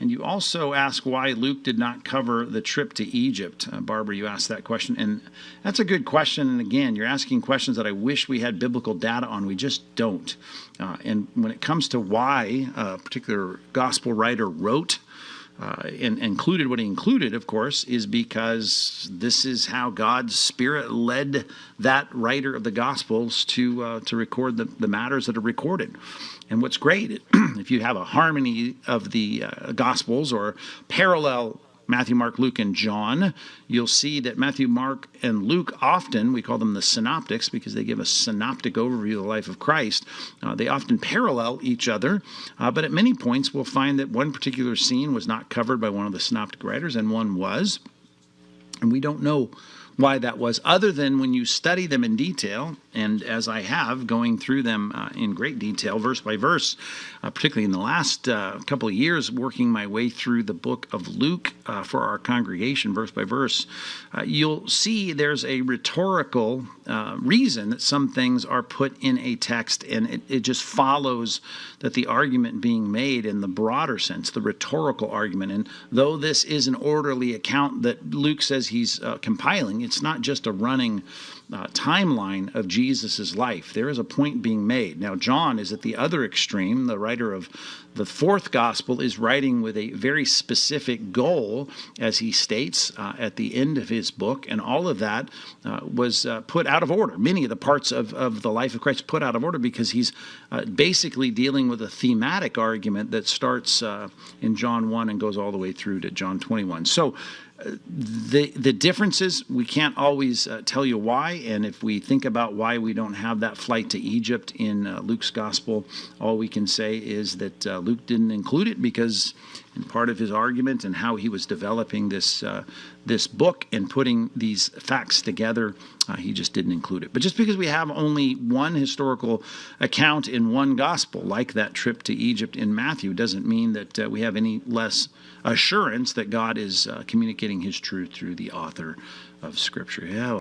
And you also ask why Luke did not cover the trip to Egypt. Barbara, you asked that question, and that's a good question. And again, you're asking questions that I wish we had biblical data on. We just don't. And when it comes to why a particular gospel writer wrote and included what he included, of course, is because this is how God's Spirit led that writer of the Gospels to record the matters that are recorded. And what's great, if you have a harmony of the Gospels or parallel Matthew, Mark, Luke, and John, you'll see that Matthew, Mark, and Luke often, we call them the synoptics because they give a synoptic overview of the life of Christ. They often parallel each other, but at many points we'll find that one particular scene was not covered by one of the synoptic writers and one was. And we don't know why that was, other than when you study them in detail, and as I have, going through them in great detail, verse by verse, particularly in the last couple of years, working my way through the book of Luke for our congregation, verse by verse, you'll see there's a rhetorical reason that some things are put in a text, and it just follows that the argument being made in the broader sense, the rhetorical argument, and though this is an orderly account that Luke says he's compiling, it's not just a running timeline of Jesus's life. There is a point being made. Now, John is at the other extreme. The writer of the fourth gospel is writing with a very specific goal, as he states at the end of his book, and all of that was put out of order. Many of the parts of the life of Christ put out of order because he's basically dealing with a thematic argument that starts in John 1 and goes all the way through to John 21. So the differences, we can't always tell you why, and if we think about why we don't have that flight to Egypt in Luke's gospel, all we can say is that Luke didn't include it because in part of his argument and how he was developing this book and putting these facts together, he just didn't include it. But just because we have only one historical account in one gospel, like that trip to Egypt in Matthew, doesn't mean that we have any less assurance that God is communicating his truth through the author of Scripture. Yeah.